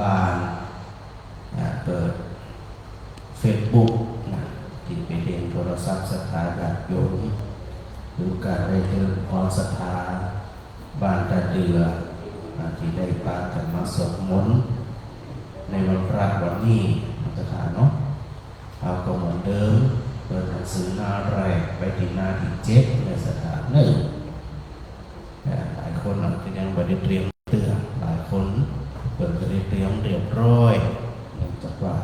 บ้านเปิดเฟซบุ๊กที่ไปเรียนโทรศัพท์สถาญาติโยมหรือการได้เจริญพรศรัทธาบ้านตาเดือที่ได้พากันมาสวดมนต์ในวันพระวันนี้สถานเนาะเอาก็เหมือนเดิมเปิดหนังสือหน้าแรกไปที่หน้าที่7ในสถานหนึ่งหลายคนอาจจะยังไม่ได้เตรียมเตือนหลายคนเปิดจะได้เตรียมเรียบร้อยเนื่องจากว่า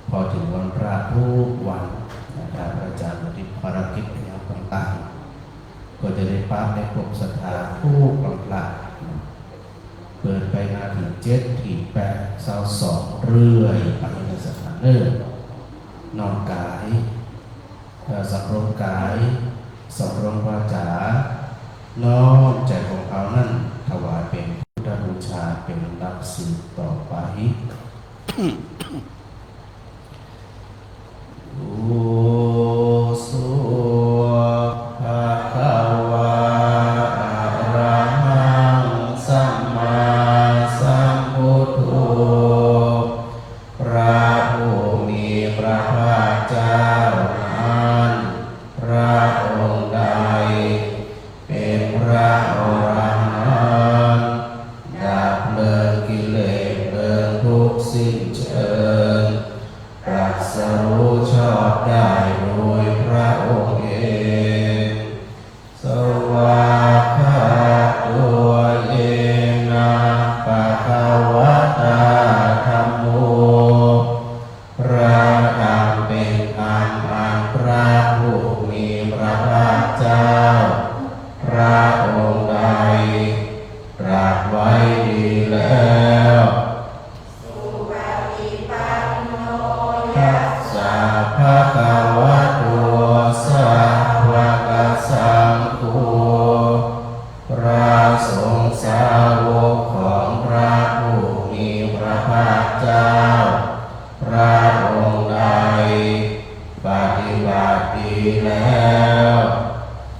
พอถึงวันพระทุกวันนะครับอาจารย์ปฏิภารกิจอย่างต่างๆก็จะได้พาในครบศรัทธาทุกวันพระเปิดไปหน้าที่7ที่8 22เรื่อยไปในสถานเนิ่นนอนกายสำรวมกายสำรวมวาจาน้อมใจของเรานั้นถวายเป็นพุทธบูชาเป็นหลักสืบต่อไปสุภะคะวะอะระหังสัมมาสัมพุทโธพระผู้มีพระภาคเจ้านั้นพระองค์ใดเป็นพระอรหันต์ดับเพลิงกิเลสเพลิงทุกข์สิ้นเชิงตรัสรู้ชอบได้โดยพระองค์เองสวากขาตัวเองนะปะคะวะตาธัมโมพระธรรมเป็นธรรมอันพระผู้มีพระภาคเจ้าพระองค์ใดตรัสไว้ดีแล้วสัพพะคะวะโตสาวกสังโฆพระสงฆ์สาวกของพระผู้มีพระภาคเจ้าพระองค์ใดปฏิบัติดีแล้ว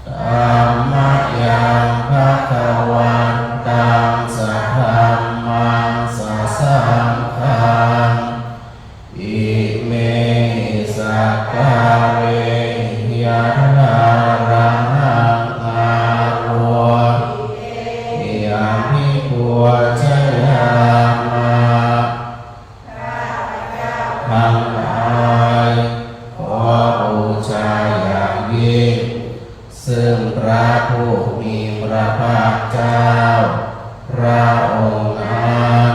ธัมมยังภคะวันตังสัทธัมมังสัสสังฆังอิเมสักการเรยะถารังอาโรยามิปัวชยามาทั้งหลายขอบูชาอย่างยิ่งซึ่งพระผู้มีพระภาคเจ้าพระองค์นั้น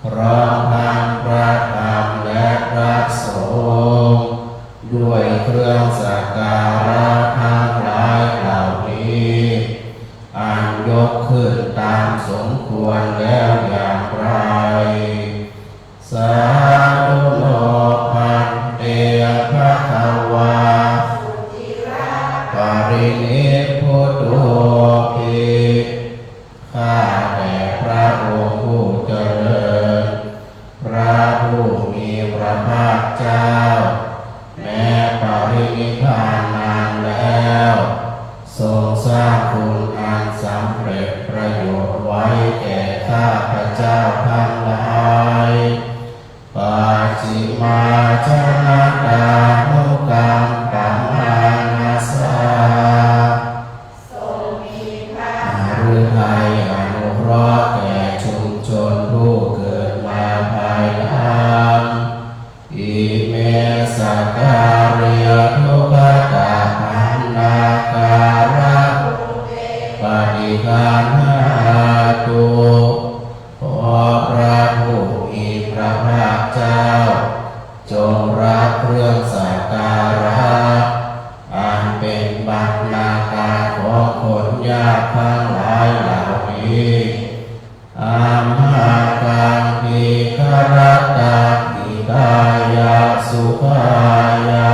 พร้อมทั้งพระธรรมและพระสงฆ์ด้วยเครื่องสักการะทั้งหลายเหล่านี้อันยกขึ้นตามสมควรแล้วอย่างไรสาธุโลภันเตภะคะวาปรินิพพุตโตภิข้าแต่พระองค์ผู้เจริญพระผู้มีพระภาคเจ้าแม้ปรินิพพานนานแล้วทรงสร้างคุณอันสำเร็จประโยชน์ไว้แก่ข้าพเจ้าทั้งหลายปัจฉิมาชนะตานุกรรมปัมมานาสาฤทัยอนุเคราะห์แก่ชุมชนผู้เกิดมาภายหลังอิเมสักการิยทุกขตาพันนาการะปฏิฆานาตุขอพระผู้มีพระภาคเจ้าจงรับเครื่องสักการะอันเป็นบรรณาการของคนยากทั้งหลายเหล่านี้อามากังปิคารตาปิตายาสุขายา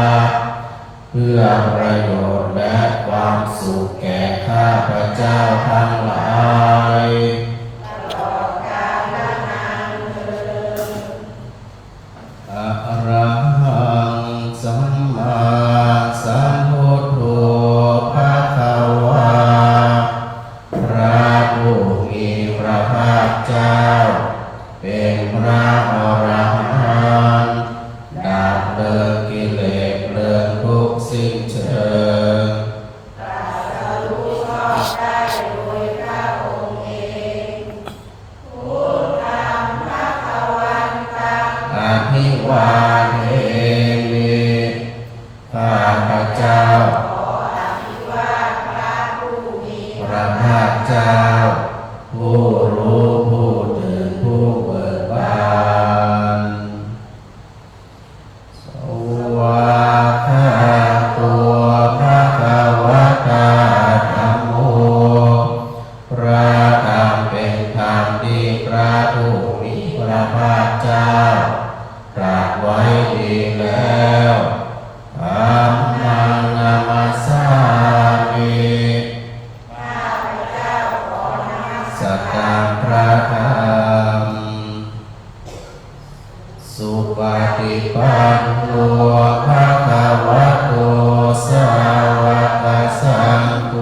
เพื่อประโยชน์และความสุขแก่ข้าพเจ้าทั้งหลายอะระหังสัมมาสัมพุทโธภะคะวาพระผู้มีพระภาคเจ้าเป็นพระ วาเทมิข้าพเจ้าพระภาคเจ้าผู้รู้ผู้ตื่นผู้เบิกบานสวากขาตัวพระภาวตาธัมโมพระธรรมเป็นธรรมที่พระผู้มีพระภาคเจ้าตรัสไว้ดีแล้วธัมมังนามัสสามิสักการพระธรรมสุปฏิปันโนภะคะวะโตสาวกสังโฆ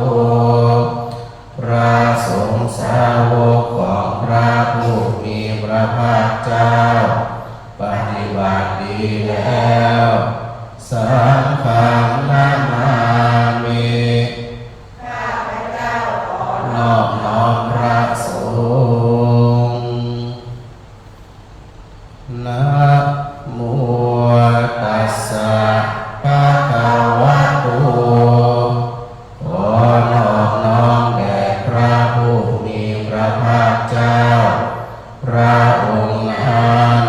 พระสงฆ์สาวกของพระผู้มีพระภาคเจ้าปฏิบัติดีแล้วสังฆังนามามินอบน้อมพระสงฆ์นะโมตัสสะภะคะวะโตขอนอบน้อมแด่พระผู้มีพระภาคเจ้าพระองค์นั้น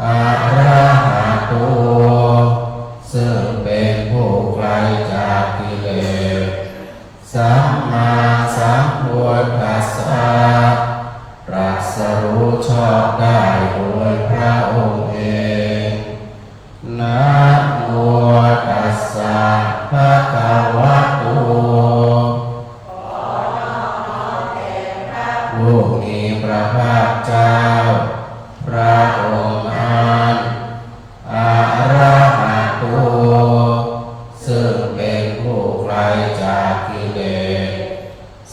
อะระหะโตซึ่งเป็นผู้ไกลจากกิเลสสัมมาสัมพุทธัสสะตรัสรู้ชอบได้โดยพระองค์เองนะโมตัสสะภะคะวะโตผู้มีพระภาคเจ้าพระองค์นั้นอะระหะโตซึ่งเป็นผู้ไกลจากกิเลส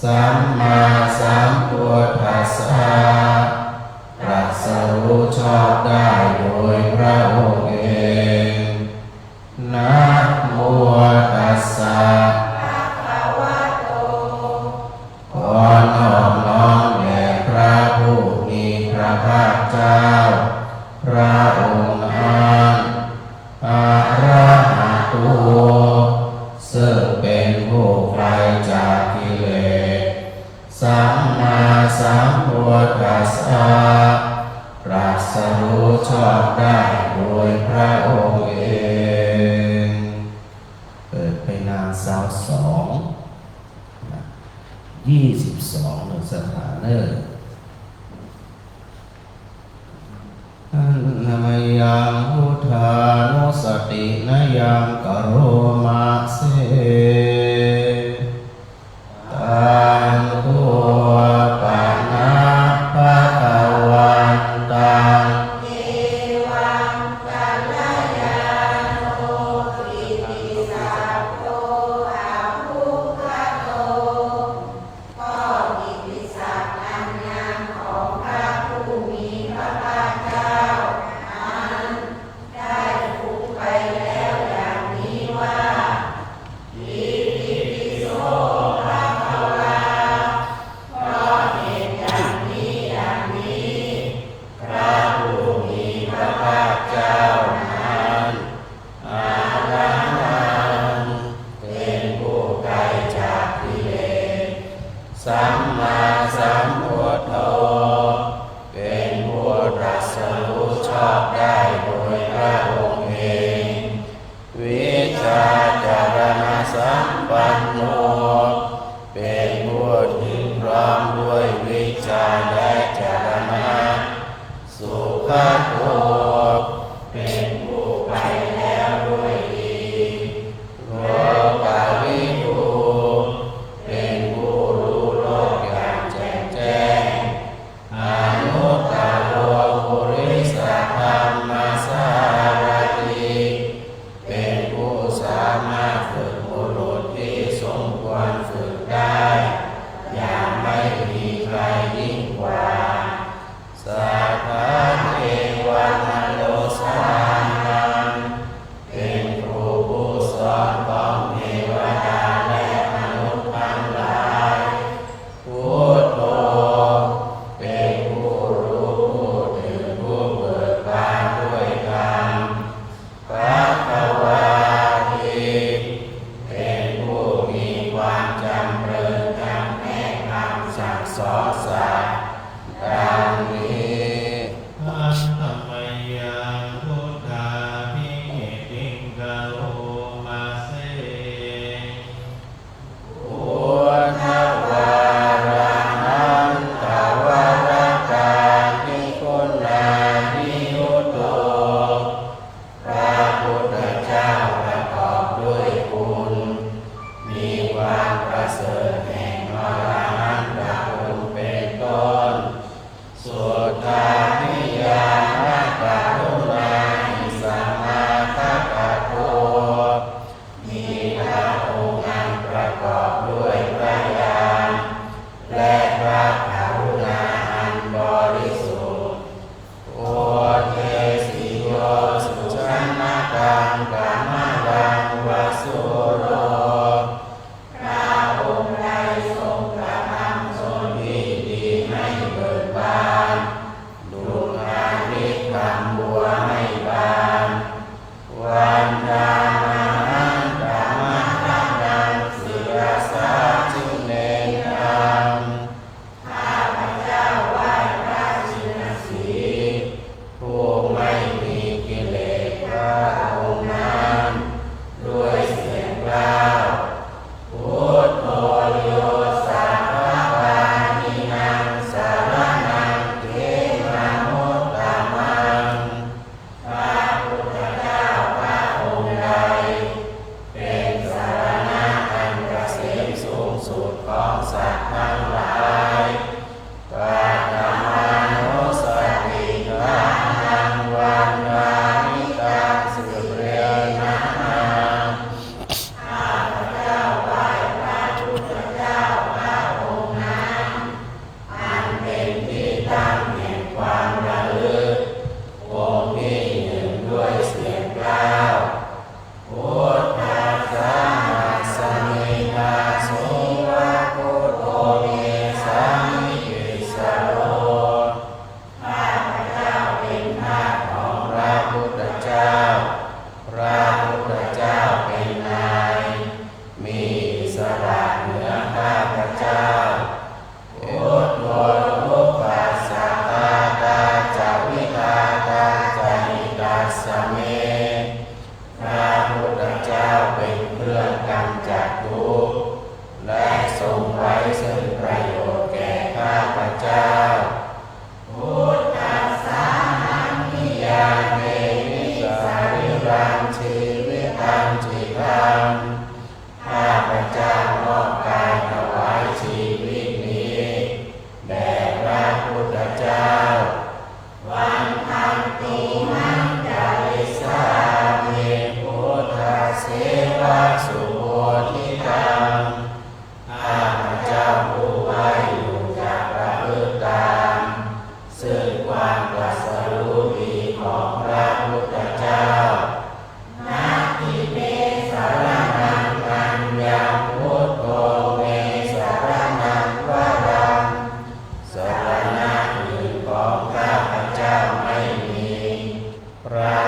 สัมมาสัมพุทธัสสะตรัสรู้ชอบได้โดยพระองค์เองนะโมตัสสะขอนอบน้อมแด่พระผู้มีพระภาคเจ้าพระองค์นั้นอะระหะโตซึ่งเป็นผู้ไกลจากกิเลสสัมมาสัมพุทธัสสะตรัสรู้ชอบได้โดยพระองค์เองเปิดไปนางสาว22ในสถานอันนามยังพุทธานุสตินยังกโรมาเสตังตัวปะนะภะคะวันตังสัมมาสัมพุทโธเป็นผู้ตรัสรู้ชอบได้โดยพระองค์เองวิชาจารณสัมปันโนเป็นผู้ถึงพร้อมด้วยวิชาและจารณะสุขโตเป็นผู้ไปแล้วด้วยดีโลกาวิทูเป็นผู้รู้โลกอย่างแจ่มแจ้งอนุตตโรปุริสธรรมสารถิเป็นผู้สามารถฝึกบุรุษที่สมควรฝึกได้อย่างไม่มีใครยิ่งกว่าสัพพะเทวนา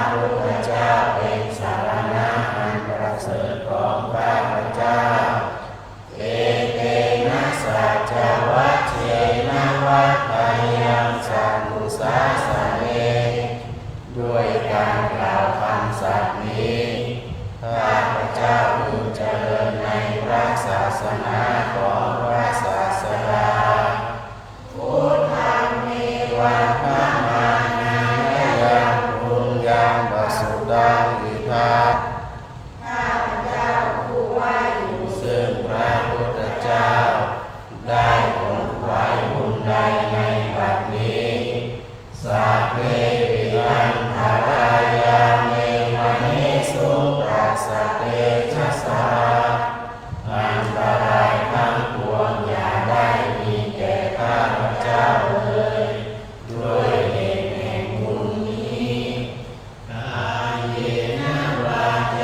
พุทธเจ้าเป็นสรณะอันประเสริฐของข้าพเจ้าเอเตนะสัจวัชเชนะวัฏฏายังสัมมุสาสะเนด้วยการกล่าวคำสัตย์นี้ข้าพเจ้าพึงเจริญในพระศาสนาของพระศาสดาพุทธังเมวังพระมานายังปุญญังปสุตังอิทัสข้าพเจ้าผู้ไหว้อยู่ซึ่งพระพุทธเจ้าได้ผลไหวบุญใดในบัดนี้สัพเพวิอันธารายาเมมณิสุตัสสะเตชะสาอันตรายทั้งปวงอย่าได้มีแก่ข้าพเจ้าเลยด้วยเหตุแห่งบุญนี้กายเยนะวาจ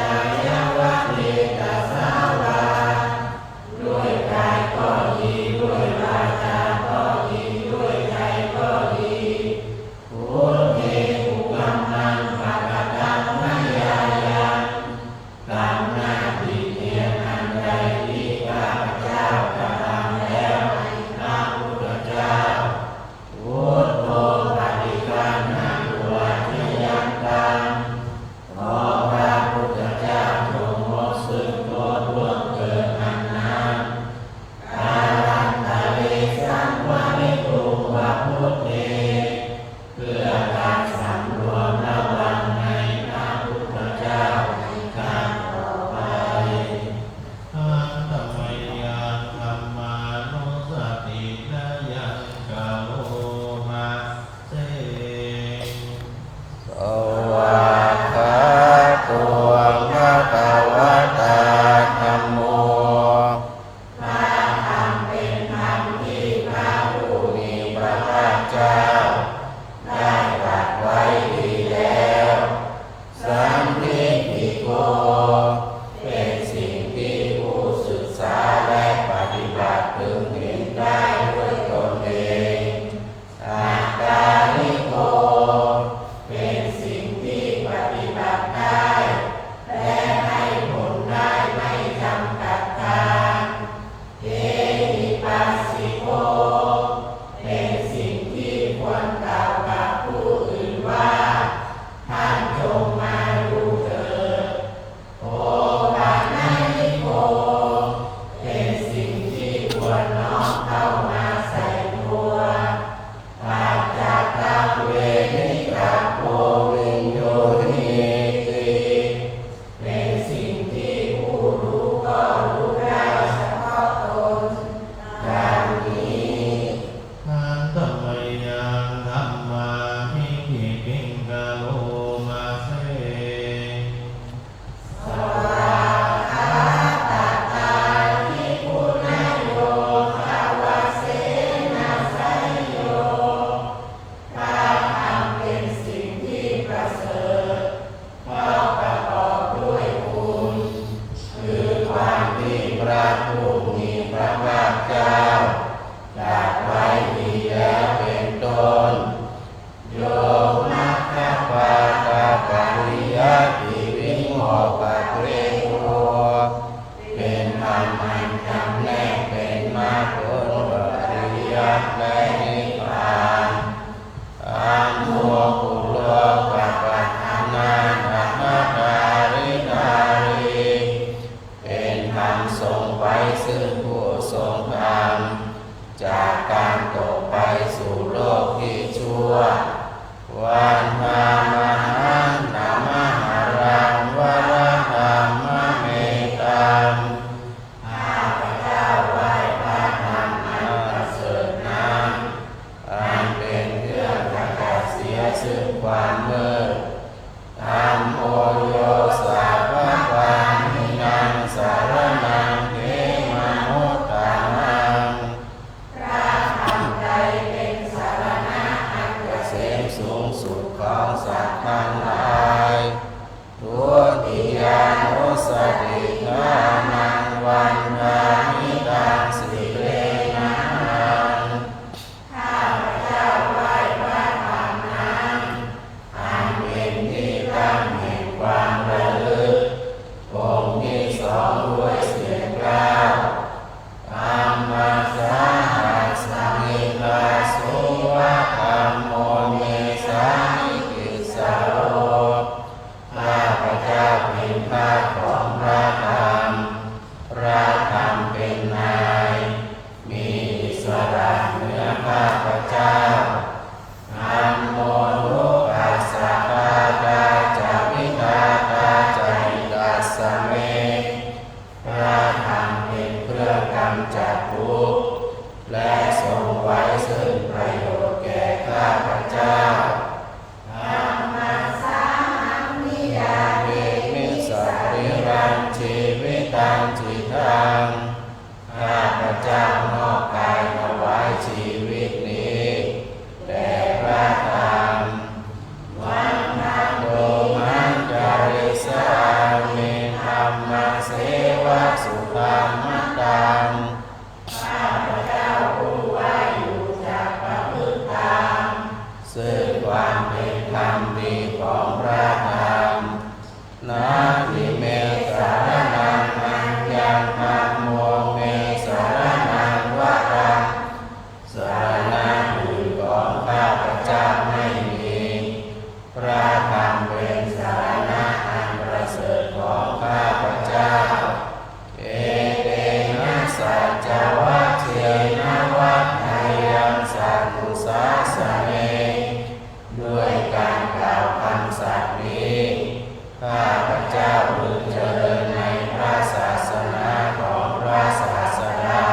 ข้าพเจ้าพึงเจริญในพระศาสนาของพระศาสดา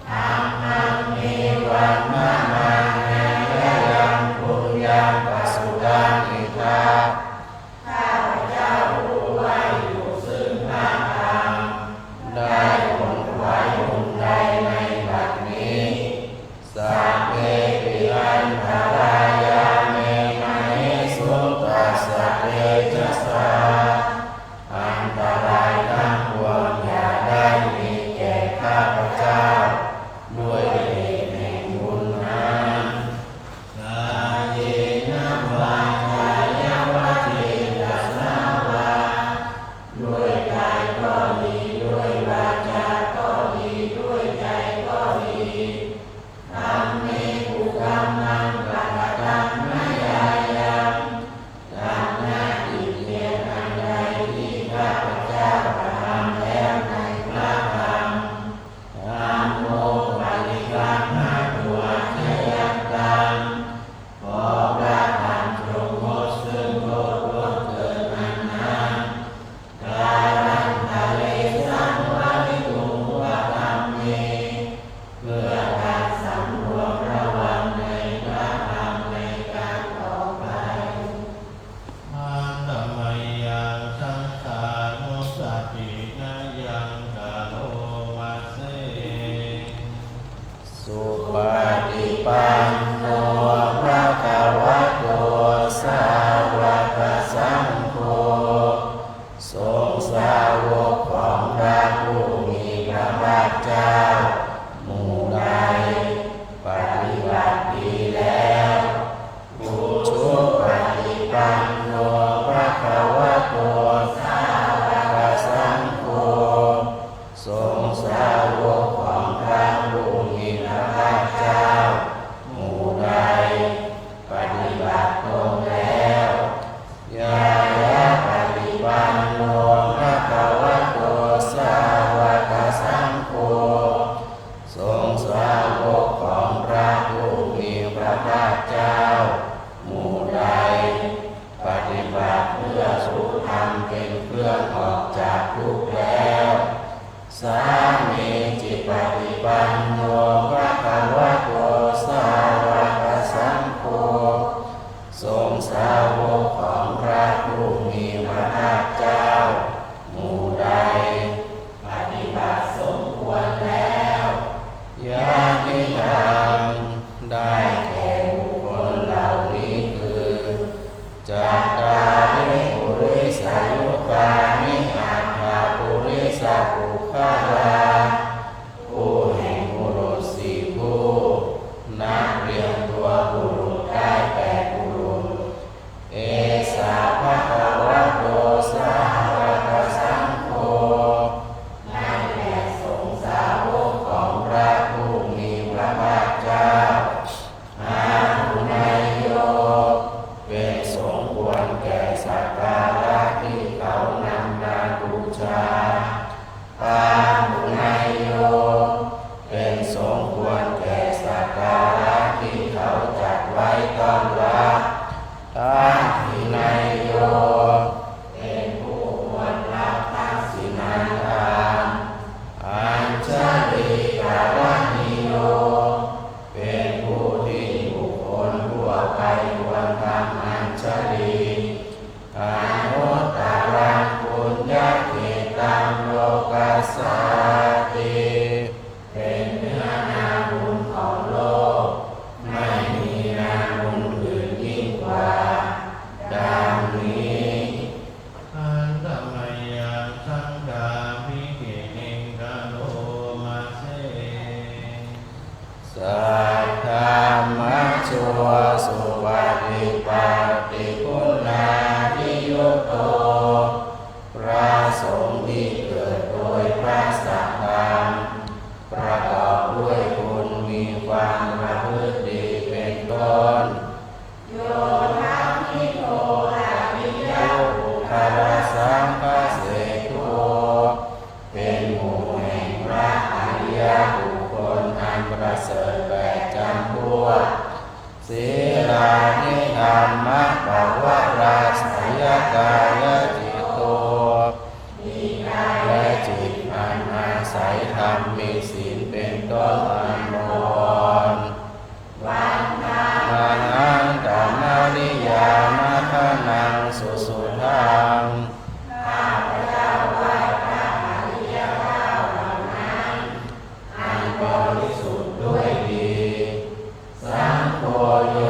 ธัมมังมีวันมะมังเนยยังปุญญังปสุตังอิทาข้าพเจ้ารู้ไว้อยู่ซึ่งพระธรรมได้ผลไว้บุญใดในบัดนี้สัพเพปิอันธารายาเมมหิสุตัสสะเตจัสสะอันตรายทั้งปวงอย่าได้มีแก่ข้าพเจ้าด้วยเหตุแห่งบุญนั้นกายเนวากายวัตถิตัสสะวาด้วยกายก็ดีด้วยวาจาก็ดีด้วยใจก็ดีธรรมมีภูกรรมังปัฏฐัมมยายังตามหน้าที่เพียรอันใดที่ข้าพเจ้ากระทำแล้วในพระธรรมธัมโมปฏิปันนะตัวเชยตังขอพระธรรมจงงดซึ่งโทษล่วงเกินอันนั้นกาลันทะเลสังวาริตุงวะธรรมเมเพื่อการสำรวมระวังในพระธรรมในการต่อไปอันตมัยยังสังสานุสตินายังกาโลมาเสสุปฏิปันโนภะคะวะโตสาวกสังโฆสงฆ์สาวกของพระผู้มีพระภาคเจ้าหมู่ใดปฏิบัติดีแล้วผู้ชุปฏิปันโนภะคะวะโตสาวกสังโฆสงฆ์สาวกของพระผู้มีพระภาคเจ้าหมู่ใดปฏิบัติตรงแล้วยายะปฏิปันโนภะคะวะโตสาวกสังโฆสงฆ์สาวกของพระผู้มีพระภาคเจ้าหมู่ใดปฏิบัติเพื่อสุขธรรมเป็นเครื่องออกจากทุกข์แล้วสามีจิปฏิปันโนภะคะวะโตสาวกสังโฆสงฆ์สาวกของพระผู้มีพระภาคเจ้าหมู่ใดปฏิบัติสมควรแล้วญาติธรรมได้แก่บุคคลเหล่านี้คือจัตตาริปุริสายุคานิอัตถาปุริสปุคคลาผู้แห่งบุรุษสี่ผู้นักเรียนตัวบุรุษได้แปดบุรุษเอสาภะคะวะโตสาวกสังโฆนั่นแหละสงฆ์สาวกของพระผู้มีพระภาคเจ้าอาหุนายโยเป็นสมควรแก่สักการะที่เขานำมาบูชาอาหุนายโยเป็นสมควรแก่สักการะที่เขาจัดไว้ต้อนรับทักษิณายโยเป็นผู้ควรรับทักษิณาทานอัญชลีกรณิโยเป็นผู้ที่บุคคลทั่วไปควรทำอัญชลีอนุตตรังปุญญเขตังโลกัสสติเป็นเนื้อนาบุญของโลกไม่มีนาบุญอื่นยิ่งกว่าดังนี้อันตมัยยังสังฆาภิเกหิงกะโลมาเสสัทธามัจจุสุปฏิปันติคุณาภิยุตโตพระสงฆ์ที่เกิดโดยพระสัทธรรมประกอบด้วยคุณมีความประพฤติดีเป็นต้นโยทัพพิโตอาภิยะอุทารสังฆเสโทเป็นหมู่แห่งพระอริยบุคคลอันประเสริฐแปดจำพวกศีลานิธรรมะภวราสยกาย ธังอันบริสุทธิ์ด้วยดีสังโฆโย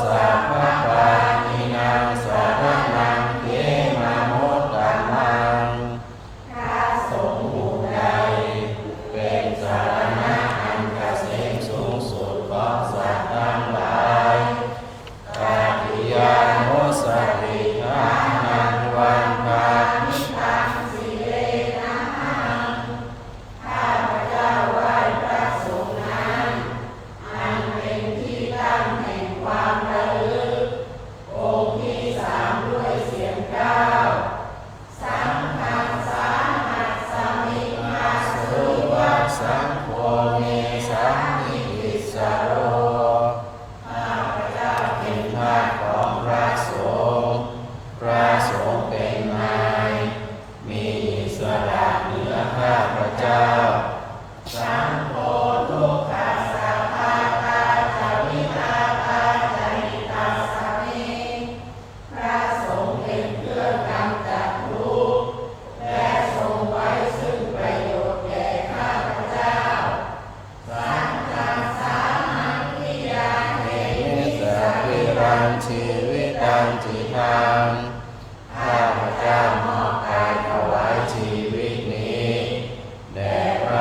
สัพพปานินางสารนังเขมาโมตตันนังสงฆ์หมู่ใดเป็นสารณะอันเกษมสูงสุดของสัตว์ทั้งหลายกาติยานุสติทานันวันภานิทังสิเลนะหังข้าพเจ้าไหว้พระสงฆ์นั้นอันเป็นที่ตั้งแห่งความระลึกองค์ที่สามด้วยเสียงเก้าวสังฆังสาหัสสมิมาสุวัสสังโฆเมสังนิติสโรข้าพเจ้าเป็นทาสของพระสงฆ์พระสงฆ์เป็นนายมีอิสระเหนือข้าพเจ้าสังโฆทุกขัสสะภาตาจาวิตาตาจาริตาสะเมพระสงฆ์เป็นเครื่องกำจัดทุกข์และทรงไว้ซึ่งประโยชน์แก่ข้าพเจ้าสังฆัสสานังทิยาเทมิสะพิรังชีวิตังจิตังข้าพเจ้ามอบกายถวายชีวิตนี้แด่พ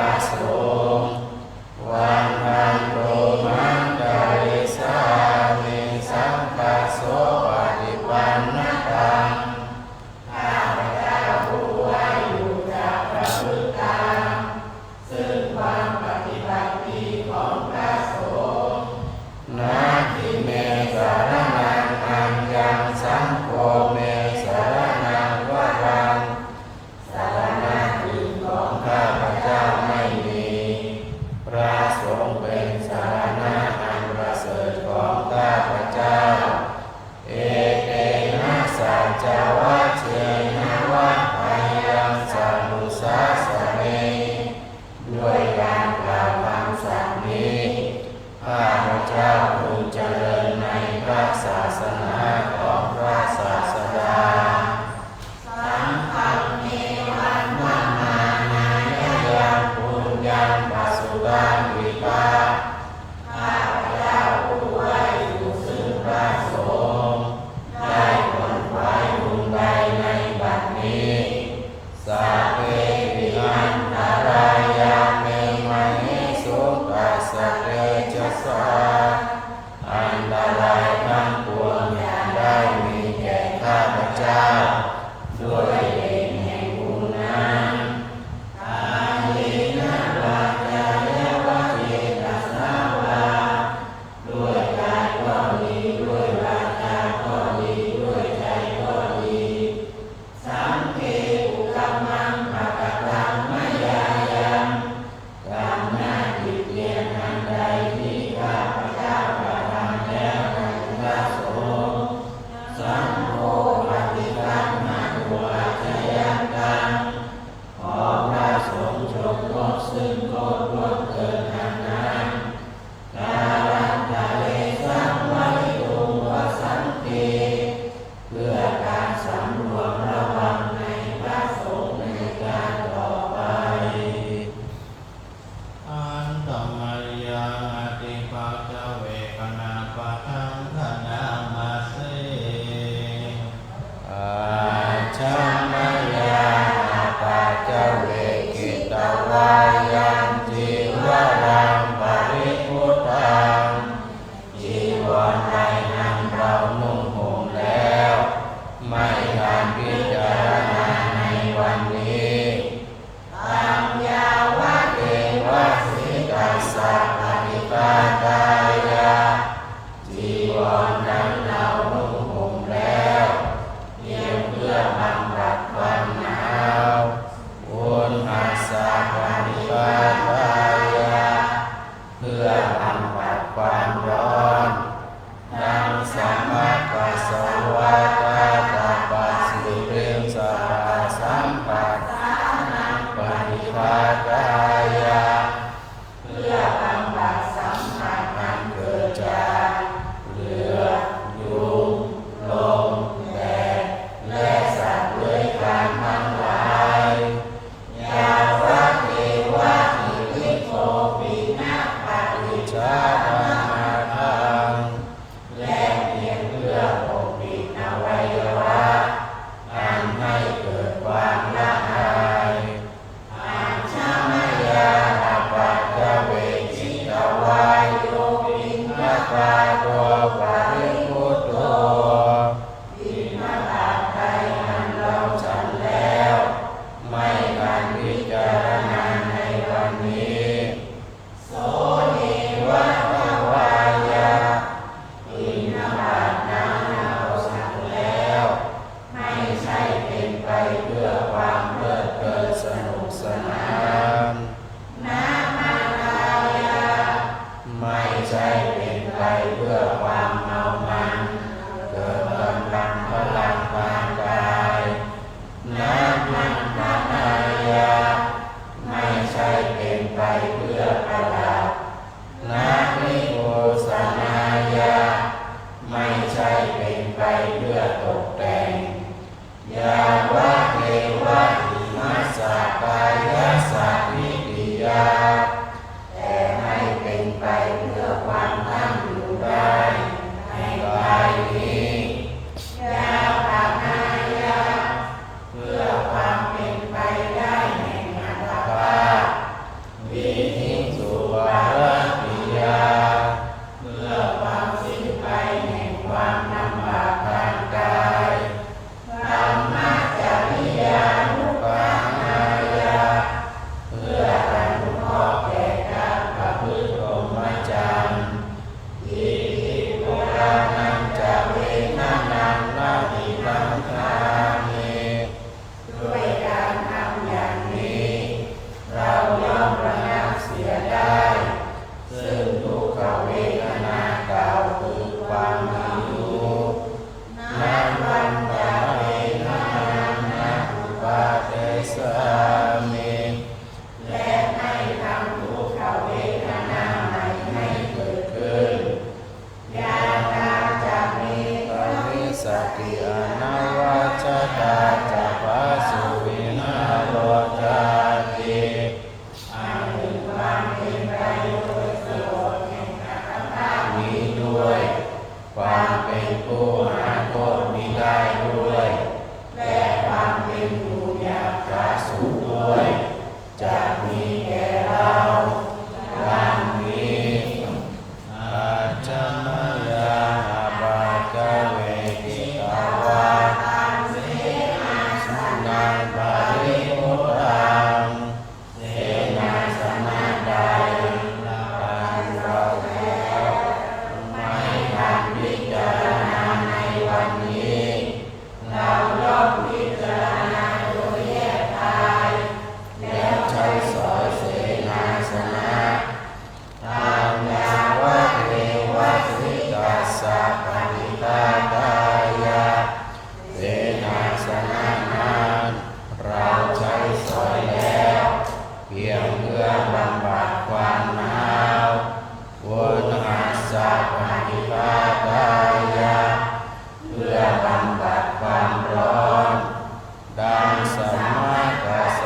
งสัมมากัสส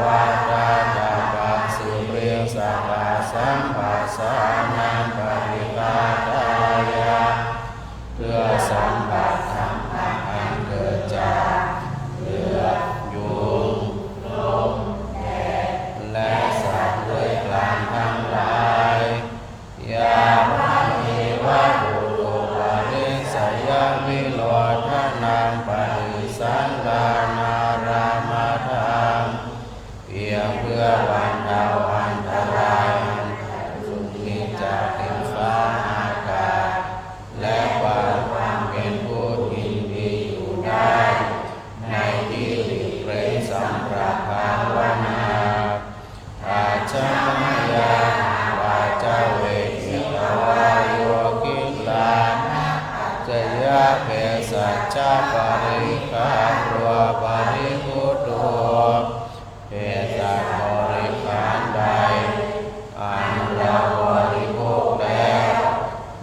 วะตาตาปัสสิเรสัพพะสัมปัสสานังปฏิฆาตายะเพื่อสัมผัสธรรมอันเกิดจากเลือดยุงลมแดดและสัตว์เลื้อยคลานทั้งหลายยามาเอวะปุโตปะริสยามิโลทานังปฏิสังฆานารามาทังเพียงเพื่อบรรเทาอันตรายอันสุขีจากดินฟ้าอากาศและความเป็นผู้ยินดีอยู่ได้ในที่หลีกเร้นสำหรับภาวนาอาจามยาวาจาเวทิตวายโยกิลาจะยะเปสัจจปริคารัวปริพุทโธเปสัจบริขารใดอันเราบริโภคแล้ว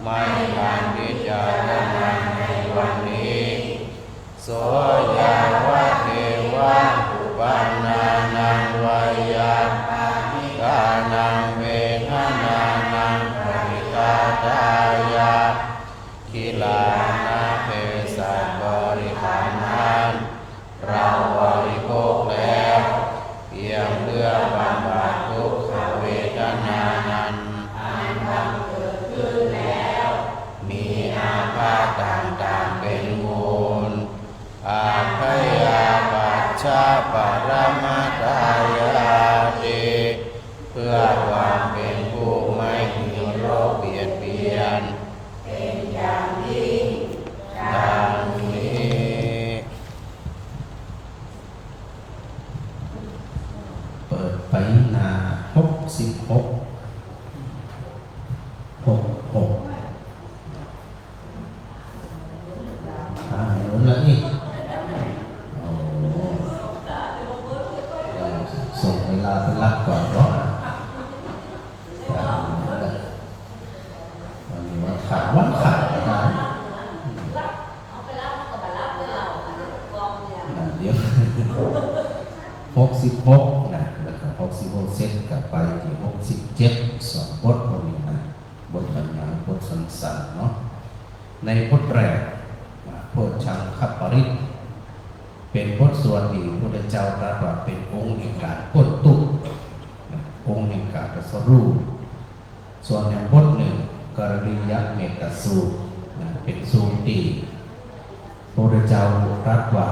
ไม่ทันพิจารณาในวันนี้โสยาวะเทวะอุปานานังวายากานังเวทนานังปริฆาตายะกิลานาเภสัชบริขารนั้นเราบริโภคแล้วเพียงเพื่อบำบัดทุกขเวทนานั้นอันบังเกิดขึ้นแล้วมีอาพาธต่างๆเป็นมูลอาภยาปัจฉาปรมัตถายาติเพื่อความเป็นผู้ไม่มีโรคเบียดเบียนเป็นอย่างยิ่งดังนี้เปิดไปหน้า66 66หนุนแล้วนี่ส่งเวลาไปรับก่อนเนาะวันนี้วันขาดนะเดี๋ยว66นะแล้วก็66เซตกลับไปที่67 2 บทวันนี้นะบทปัญญาบทสั้นๆเนาะในบทแรกโพชฌังคปริตเป็นบทสวดที่พระพุทธเจ้าตรัสว่าเป็นองค์แห่งการพ้นทุกข์องค์แห่งการตรัสรู้ส่วนในบทหนึ่งกรณียเมตสูตรเป็นสูตรที่พระพุทธเจ้าตรัสว่า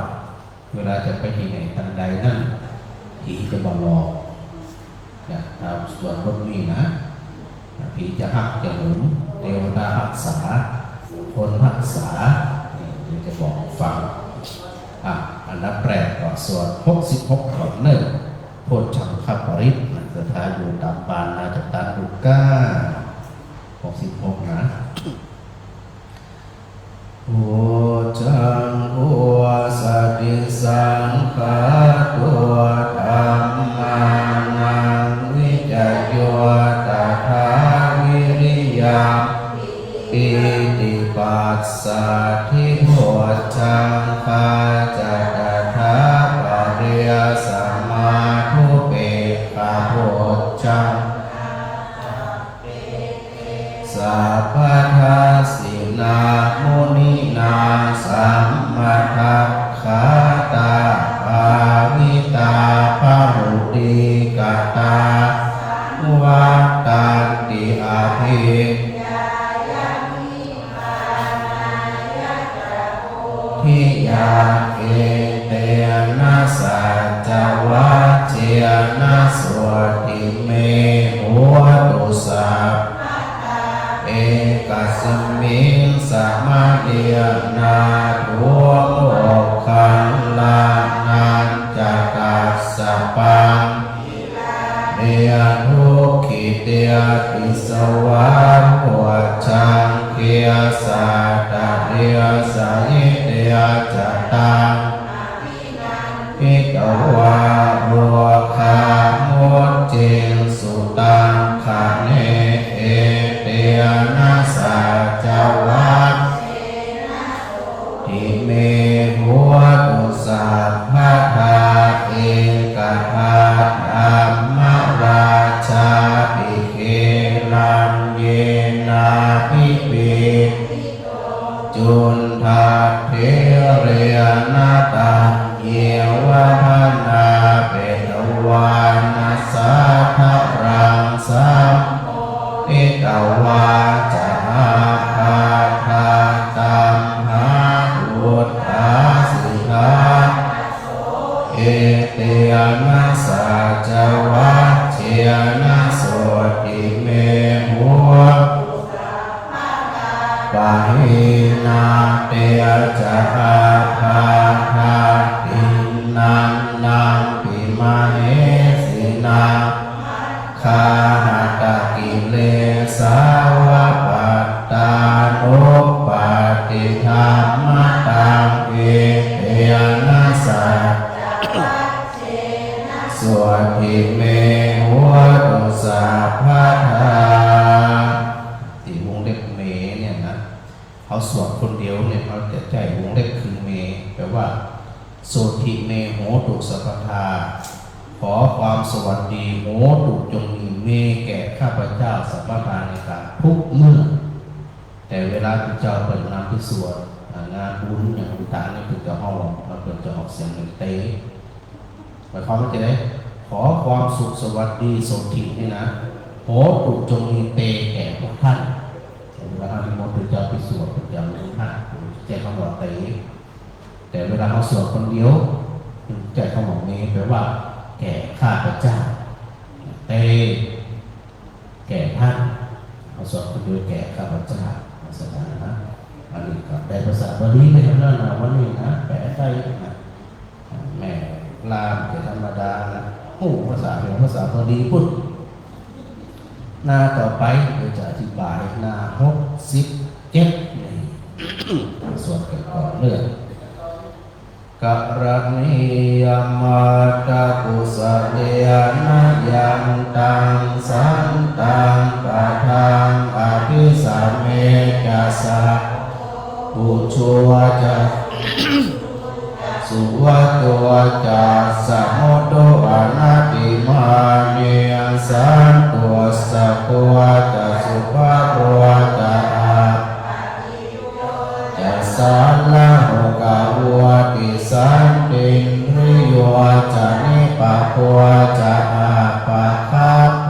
เวลาจะไปที่ไหนทันใดนั่นผีจะมาหลอกตามส่วนบทนี้นะผีจะหักจะหนุนเทวดารักษาคนรักษาจะบอกฟังอันดับแรกก็ส่วน66ก่อนโพชฌังคปริตสถานอยู่ตามปานนาจตันดุก้า66นะโอจังโอสติสังขาตัวธรรมานังวิจโยตถาวิริยาอิติปัสสะทิโพชังคาจัตถาปริยสัมมาทุเปกขาโพชังสัพพทัสสินามุนินาสัมมาทัคขาตาภาวิตาภารุติกตาวัตตันติอาภิทิยาเกเตนะสัจวัชเชนะสวติเมโหตุสัพเอกสัมมิงสัมมาเดียนาทุโมคันลานันจักกัสสะปังเดียทุกขิเตียปิสวะหัวชังเกียสัตตะเดียสายิเตียจัตตังอิตวะรัวคามุจเจสุตังคะเนเอเตียนะสัจวัตติเมหัวตุสัพพะทา เตนะสัจวัคเชนะโสติเมหัวปะหินาเตจะอาภาธาตินันนังปิมาเหสินาคาหาตะกิเลสาวะปัตตานุปาติธรรมตังเอเตนะสัจสวดทิเมหัวตุสาภาธาที่วงเล็บเมเนี่ยนะเขาสวดคนเดียวเนี่ยเขาจะใจวงเล็บคือเมแปลว่าโสทิเมโหตุสัพพทาขอความสวัสดีโหตุจงมีเมแก่ข้าพเจ้าสัพพทาในการทุกเมื่อแต่เวลาที่เจ้าเปิดนำที่สวดงานบุญอย่างต่างๆนี่คือจะห้องเราเปิดจะออกเสียงหนึ่งเตะหมายความว่าจะได้ขอความสุขสวัสดีโสทินี่นะโหตุจงมีเตแก่พวกท่านเวลาที่มนต์จะไปสวดอย่างหนึ่งท่านใจคำว่าเตแต่เวลาเขาสวดคนเดียวใจคำว่าเมแปลว่าแก่ข้าพเจ้าเตแก่ท่านเขาสวดคนเดียวแก่ข้าพเจ้าสถานะอันนี้ก็ได้ภาษาบาลีไปทั้งนั้นนะวันนี้นะแปลได้นะแม่ลามเป็นธรรมดานะโอ้ภาษาเป็นภาษาบาลีพุทธหน้าต่อไปเราจะอธิบายหน้า67นี่ส่วนกันก่อนเรื่องกรณียมาตากุสเลียนะยังตังสันตังปะทังอภิสัมเมจัสสะปุชัวจะสุวัตวจัสสะโมโตอนาติมาเนียสันตัวสัพพวะตสุภาโรตาจัสสะละโหกาวติสันติริโยจะนิปะโพจะอาปะคาโพ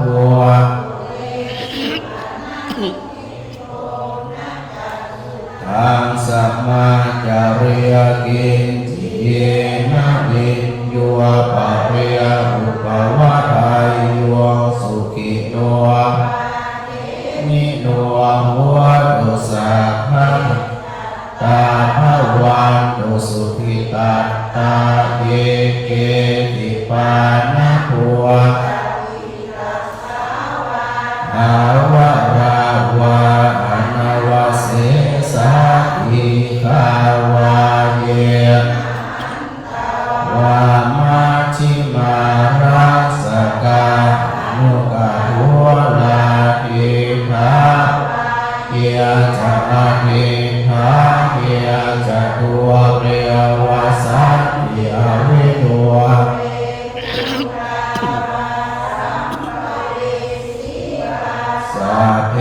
ทางสัมมาจาริยกินจิเยนะวินโยปะเรียอุปวะทายโยสุขิโนนิโนหัวตุสัพพะตาภวันตุสุขิตาตาเยเกติปานะภัวอาวะราวาอนาวาเสสะอิคาวาเยวามาชิมาราสกานุกาหัวลาติภาเกียจะอาทิภาเกียจะตัวเรียวาสัตติอวิตัวสัพเพ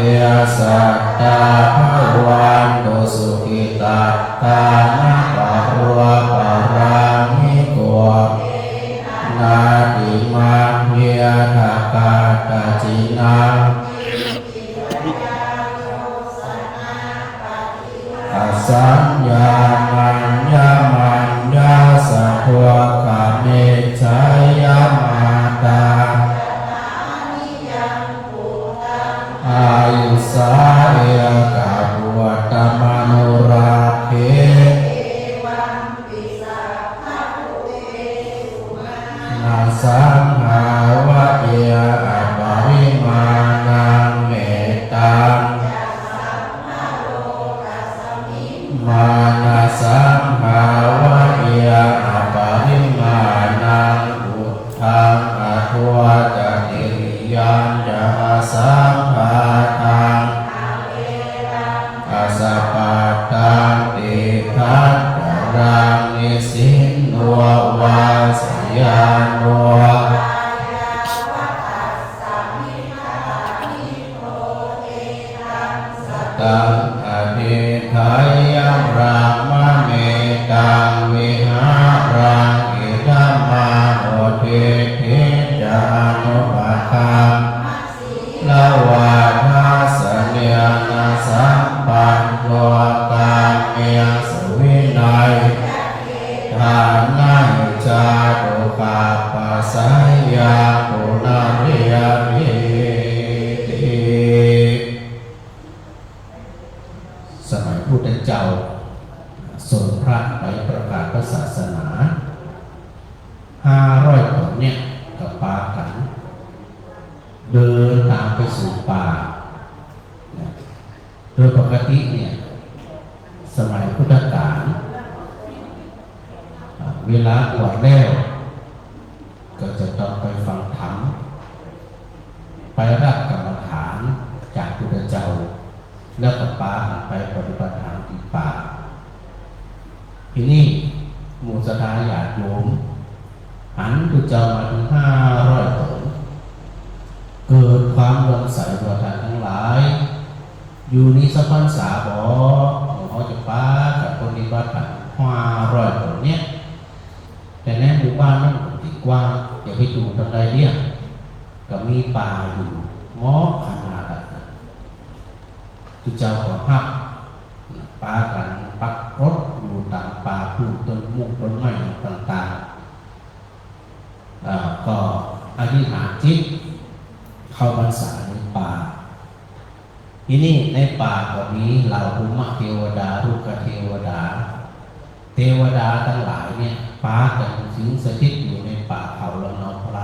สัตตาภวันตุสุขิตาตานะปะโรปะรามิโกนาติมาเพียทากาตาจินาสัญญามัญญามัญญาสัพพะกาเมชัยยมาตาอายุสาเอกาบุวัตมโนราเพนาสังหาวะเยอปริมาณังเมตตังมานาสังหาวะเยอปริมาณังอุทธังอทวจติริยัญจะสังฆาตังอาสาปาตังติทัตตะรังนิสินโนวาสยานโนตังอภิไทยรามเมตังวิหารังอิทัมมาโหติทิจานุปะคังลาวาทัสเนียนาสัมปันโนกาเมียสวินัยทานาจาตุ สัยยาปุนาริยานิติสมัยพุทธเจ้าทรงพระไปประกาศพระศาสนา500 คนเนี่ยกับปากันเดินตามไปสู่ป่าโดยปกติเนี่ยสมัยพุทธกาลเวลาบวชแล้วก็จะต้องไปฟังธรรมไปรับกรรมฐานจากพุทธเจ้าแล้วก็ปาไปปฏิบัติธรรมที่ป่าทีนี้หมู่ศรัทธาญาติโยมหันพุทธเจ้ามาถึง500 คนเกิดความเลื่อมใสศรัทธาทั้งหลายอยู่นี้สักพรรษาบ่เขาจะป้ากับคนที่บ้านผ่าน500 คนเนี้ยแต่ในหมู่บ้านนั้นติดกว้างอย่าไปอยู่ตรงใดเนี่ยก็มีป่าอยู่มอขนาดนั้นพุทธเจ้าก็หักป้ากันปักรถอยู่ตามป่าปลูกต้นมุกต้นไม้ต่างๆก็อธิษฐานจิตเข้าพรรษาในป่าทีนี้ในป่าก็มีเหล่าภูมิเทวดาลูกเทวดาเทวดาทั้งหลายเนี่ยป้ากันถึงสถิตอยู่ในป่าเขาลำนองไพร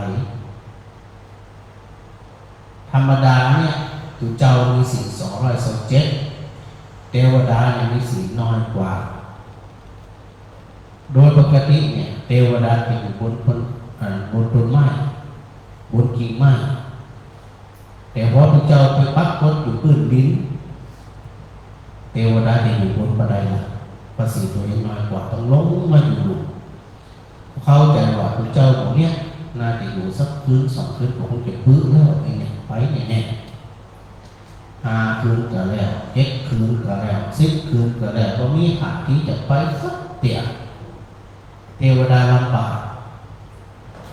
ธรรมดาเนี่ยตุเจ้ามีศีล227เทวดาเนี่ยมีศีลน้อยกว่าโดยปกติเนี่ยเทวดาจะอยู่บนต้นไม้บนกิ่งไม้แต่พอพระเจ้าไปปักกดอยู่พื้นดินเทวดาจะอยู่บนบันไดละภาษีตัวเองน้อยกว่าต้องลงมาอยู่เข้าใจว่าพระเจ้าของเนี้ยน่าจะอยู่สักคืน2 คืนคงจะพื้นแล้วไอ้เนี่ยไปแน่5 คืนก็แล้ว7 คืนก็แล้ว10 คืนก็แล้วก็มีหาที่จะไปสักเตี่ยเทวดาลำบาก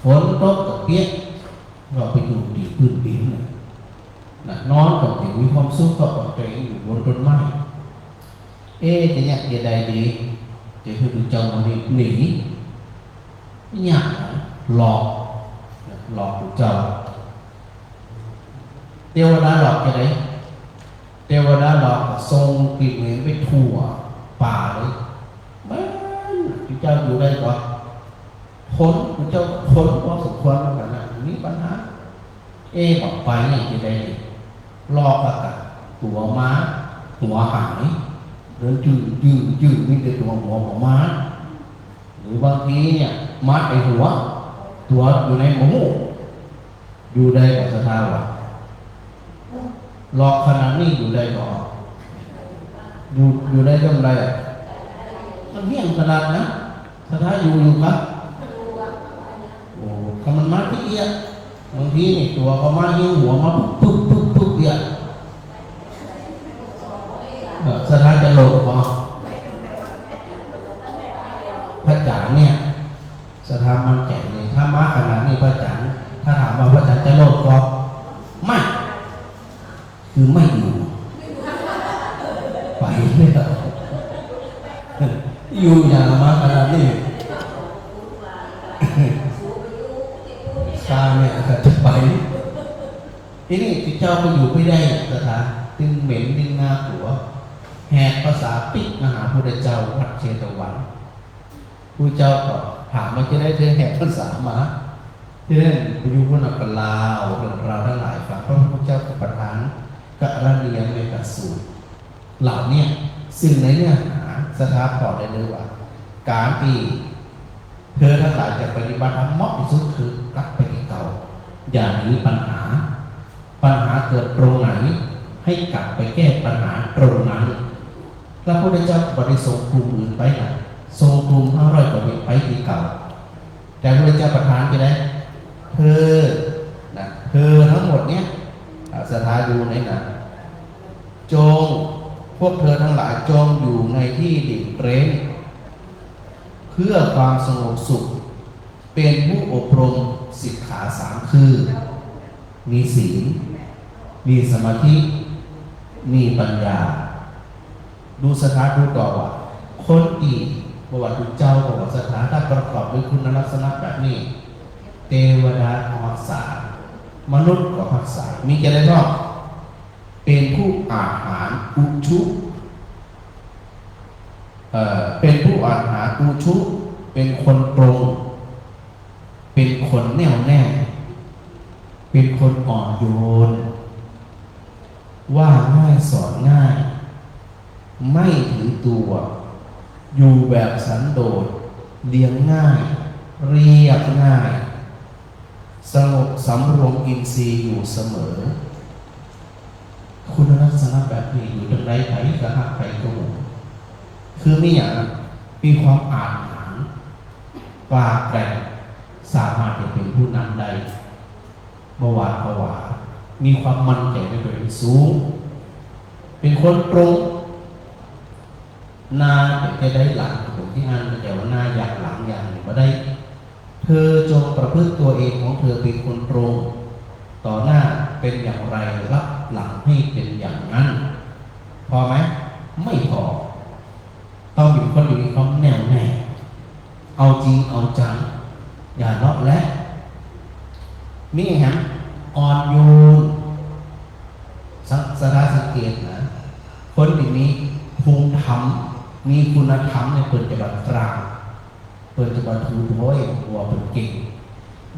ฝนตกกับเปียกเราไปอยู่ที่พื้นดินนอนกับอย่างมีความสุขก็ปลอดภัยอยู่บนต้นไม้จะเนี่ยจะได้ดีจะคือดูเจ้ามันหนีเนี่ยหลอกดูเจ้าเทวดาหลอกจะไหนเทวดาหลอกทรงปีกเหมือนไปทั่วป่าเลยมันดูเจ้าอยู่ได้ก่อนพ้นดูเจ้าพ้นพอสมควรแล้วกันนะมีปัญหาบอกไปอย่างจะได้ลอกอากาศตัวม้าหัวหายเดินจืดมีแต่ตัวหัวของม้าหรือบางทีเนี่ยม้าไปหัวตัวอยู่ในหมูอยู่ได้กับสถาบันหลอกขนาดนี้อยู่ได้ก่อนอยู่ได้ยังไงมันเหี้ยงขนาดนะสถาอยู่ครับโอ้คำมันม้าที่เอี้ยบางทีนี่ตัวเขามาหิ้วหัวมาปุ๊บเนี่ยสถานจะโลกพอพระจันทร์เนี่ยสถานมันแก่เลยถ้ามาขนาดนี้พระจันทร์ถ้าถามว่าพระจันทร์จะโลกก็ไม่คือไม่อยู่ไปไม่ได้อยู่อย่างมาขนาดนี้ตาเนี่ยจะไปทีนี้ที่เจ้าก็อยู่ไม่ได้สถานดึงเหม็นดึงหน้าหัวแหกภาษาปิกมหาพุทธเจ้าวัดเชตวันผู้เจ้าก็ถามว่าจะได้เธอแหกภาษามาที่นั่นอยู่บนอัปลาวเรื่องราวทั้งหลายฟังพระพุทธเจ้ากับประธานกะระเนียนในกระสูตรเหล่านี้ซึ่งในเนื้อหาสถาพรได้เลยว่าการที่เธอทั้งหลายจะปฏิบัติธรรมเหมาะที่สุดคือกลับไปที่เก่าอย่าหนีปัญหาเกิดตรงไหนให้กลับไปแก้ปัญหาตรงนั้นพระพุทธเจ้าบริสุทธิ์กลุ่มอื่นไปนะทรงกลุ่ม500 กว่าไปที่เก่าแต่พระพุทธเจ้าประทานไปได้เธอทั้งหมดเนี้ยสถาดูในนั้นจงพวกเธอทั้งหลายจงอยู่ในที่ดิ่งเร้นเพื่อความสงบสุขเป็นผู้อบรมสิกขา3คือมีศีลมีสมาธิมีปัญญาดูสถานดูต่อว่าคนอีกประวัติเจ้าประวัติสถานถ้าประกอบด้วยคุณลักษณะแบบนี้ เทวดาก็รักษามนุษย์ก็รักษามีจะได้รอบเป็นผู้อาหารอุชุเป็นผู้อาหารอุชุเป็นคนตรงเป็นคนแน่วแน่เป็นคนอ่อนโยนว่าง่ายสอนง่ายไม่ถือตัวอยู่แบบสันโดษเลี้ยงง่ายเรียบง่ายสงบสำรวมอินทรีย์อยู่เสมอคุณลักษณะแบบนี้อยู่ตรงไหนไผกระหักไผกระหมูคือไม่อย่างมีความอาจหาญกล้าแกร่งสามารถจะเป็นผู้นำได้เมื่อวานผวามีความมั่นใจในตัวเองสูงเป็นคนตรงนาจะได้หลังผมที่อ่านแต่ว่านาอยากหลังอย่างหนึ่งมาได้เธอจงประพฤติตัวเองของเธอเป็นคนตรงต่อหน้าเป็นอย่างไรรับหลังให้เป็นอย่างนั้นพอไหมไม่พอต้องเป็นคนอยู่ในความแน่วแน่เอาจริงเอาจังอย่าเลาะและนี่ไงฮะอ่อนโยนสถานสังเกตนะคนแบบนี้ภูมิธรรมมีคุณธรรมในเปิดจังหวัดตรังเปิดจังหวัดถูถ้วยหัวเปิดเก่ง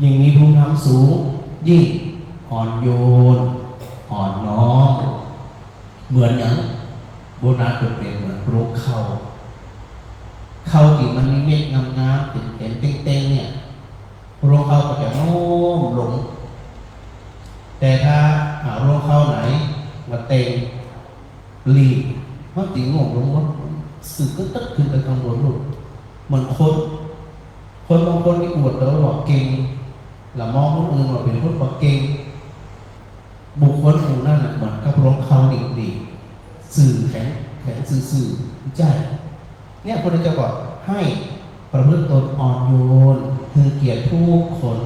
ยิ่งมีภูมิธรรมสูงยิ่งอ่อนโยนอ่อนน้อมเหมือนอย่างโบราณเปรียบเหมือนปลูกข้าวที่มันมีเม็ดงามๆเต็มเต้งๆเนี่ยรวงข้าวก็จะโน้มลงแต่ถ้ารวงข้าวไหนมาเต็งหลีกมันตีงงลงว่าสึกก็ตึ๊กขึ้นไปข้างบนลูกเหมือนคนบางคนที่อวดแล้วบอกเก่งแล้วมองคนอื่นว่าเป็นคนบอกเก่งบุคคลอื่นนั่นเหมือนกับรวงข้าวดีสื่อแข็งสื่อใจเนี่ยพระเจ้าบอกให้ประพฤติตนอ่อนโยนคือเกียรติทุกคน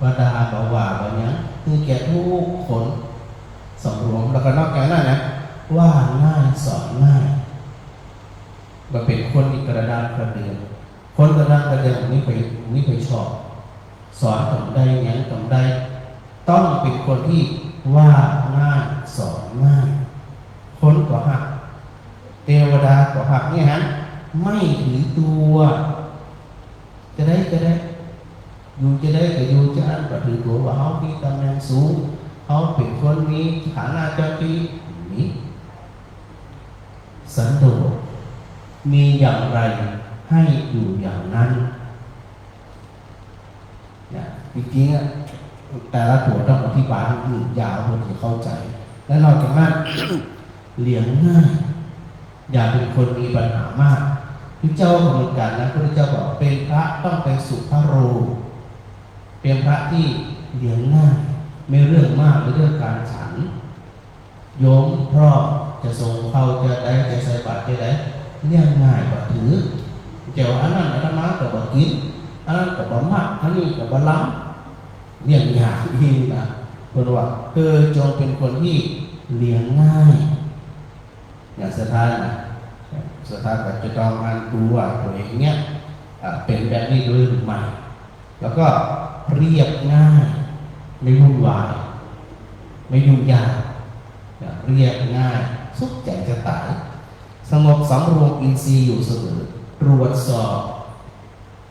วดาบ่าวาแบบนี้คือเกียรติทุกคนสำรวมแล้วก็นอกจากนั้นนะว่าง่ายสอนง่ายมันเป็นคนที่กระดานกระเดือนคนกระดานกระเดือนนี่ไปชอบสอนทำได้ยังทำได้ต้องเป็นคนที่ว่าง่ายสอนง่ายคนก็หักเทวดาก็หักเนี่ยฮะไม่ถือตัวจะได้อยู่จะได้ก็อยู่จะอันก็ถือตัวว่าเขามีตำแหน่งสูงเขาเป็นคนมีฐานะเจ้าที่นี้สันโดษมีอย่างไรให้อยู่อย่างนั้นเนี่ยจริงๆแต่ละตัวต้องอธิบายให้ยาวเพื่อจะเข้าใจและนอกจากนั้น เลี้ยงง่ายอย่าเป็นคนมีปัญหามากพระเจ้าเหมือนกันนะพระเจ้าบอกเป็นพระต้องเป็นสุภโรเป็นพระที่เลี้ยงง่ายไม่เรื่องมากไม่เรื่องการฉันโยมเพราะจะส่งเข้าจะได้จะใส่บาตรจะได้เลี้ยงง่ายกว่าถือเจ้าอันนั้นอันนั้นมากับบ่กินอันนั้นกับบ่มากอันนี้กับบ่ล้ำเลี้ยงยากยิ่งนะคนว่าจงเป็นคนที่เลี้ยงง่ายอย่างสถานก็จะต้องอ่านดูว่าตัวเองเนี่ยเป็นแบบนี้หรือไม่แล้วก็เรียบง่ายไม่วุ่นวายไม่ยุ่งยากเรียบง่ายสุขใจจะตายสงบสำรวมอินทรีย์อยู่เสมอตรวจสอบ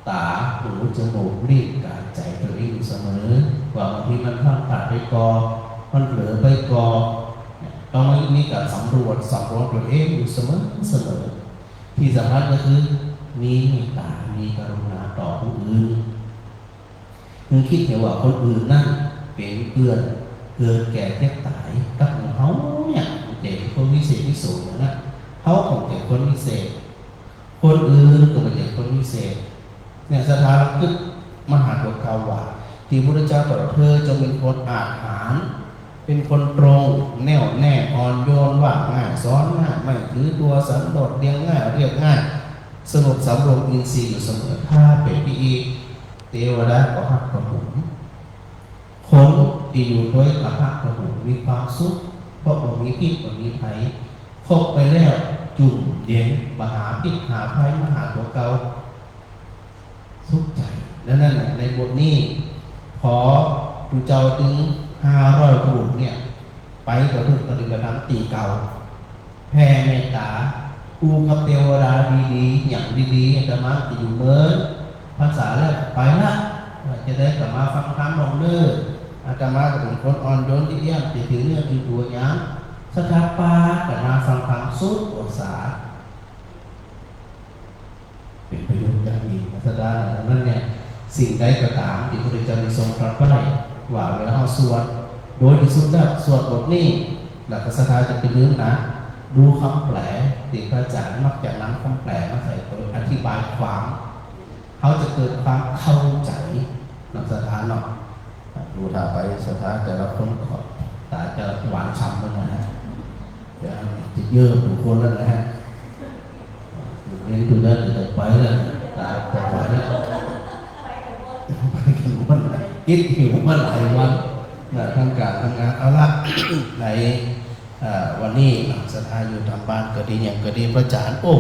ตาหูจมูกลิ้นกายใจตัวเองอยู่เสมอว่าบางทีมันพลาดพลาดไปกอมันเผลอไปกอต้องมีการสำรวจตัวเองอยู่เสมอที่สำคัญก็คือมีเมตตามีกรุณาต่อผู้อื่นคือคิดเห็นว่าคนอื่นนั่นเป็นเพื่อนเกิดแก่เจ็บตายกับของเขาเนี่ยเด็กคนพิเศษพิสูจน์อย่างนั้นเขาของเด็กคนพิเศษคนอื่นก็เป็นเด็กคนพิเศษเนี่ยสถานคือมหาตัวกาวาที่พระพุทธเจ้าตรัสเธอจงเป็นคนอาหารเป็นคนตรงแน่วแน่อ่อนโยนว่าง่ายสอนง่ายไม่ถือตัวสันโดษเรียงง่ายเรียบง่ายสงบสำรวมอินทรีย์อยู่เสมอถ้าเป็นพิธีเทวดาก็หักกระหุมคนที่อยู่ด้วยกระหักกระหุมมีความสุขเพราะว่ามีพิษว่ามีภัยพบไปแล้วจุ่มเย็นมหาพิษหาภัยมหาตัวเก่าสุขใจและนั่นแหละในบทนี้ ขอดูเจ้าถึง500รูปเนี่ยไปกับทุกปฏิบัติธรรมตีเก่าแผ่เมตตากูกับเทวดาดีๆอย่างดีๆอาตมาจะอยู่เมื่อภาษาแล้วไปละจะได้กลับมาฟังธรรมลงเนื้ออาตมาก็เป็นคนอ่อนโยนที่เยี่ยมติดถือเนื้อถือตัวย้ำสถาปากับมาฟังธรรมสุดภาษาเป็นประโยชน์อย่างยิ่งสถานั้นเนี่ยสิ่งใดก็ตามที่พระพุทธเจ้าได้ทรงตรัสไว้ว่าเวลาเราสวดโดยที่สุดแล้วสวดบทนี้หลักศรัทธาจะเป็นเรื่องนะดูคำแปลที่พระอาจารย์มักจะนำคำแปลมาใส่ตัวอธิบายความเขาจะเกิดความเข้าใจนักศรัทธาเนาะดูถ้าไปศรัทธาแต่ละคนก็ตาจะหวานฉ่ำเลยนะฮะจะเยอะทุกคนแล้วนะฮะเรียนดูได้จะไปแล้วตาจะไปแล้วมันคิดหิวมาหลายวันทั้งการทำงานเอาละในวันนี้ศรัทธาอยู่ทำบ้านก็ดีอย่างก็ดีพระอาจารย์โอ้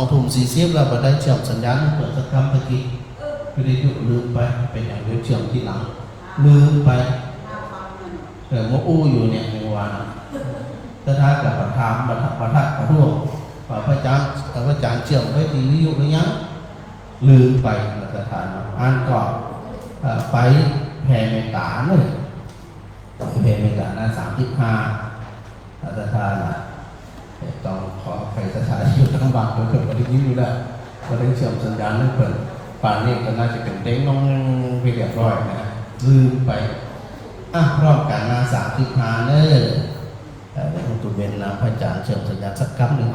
20:40แล้วมาได้เชื่อมสัญญาณเปิดสักคำตะกี้ก็ได้ลืมไปเป็นอย่างเดียวเชื่อมที่หลังลืมไปโมอู้อยู่เนี่ยในวันศรัทธากับประธานประทับประท้วงพระอาจารย์เชื่อมไว้ที่วิทยุหรือยังลืมไปศรัทธาอ่านก่อนไปแผ่เมตตาเลยแผ่เมตตาหน้า35ศรัทธาต้องขอใครศรัทธาอยู่ทั้งบางคนเกิดวันนี้อยู่แล้วก็ได้เชื่อมสัญญาณนั่นเปิดป่านนี้ก็น่าจะเป็นเด้งน้องไปเรียบร้อยนะลืมไปรอบการหน้า35เนอะในห้องตุเบนนะพระอาจารย์เชื่อมสัญญาณสักคำหนึ่ง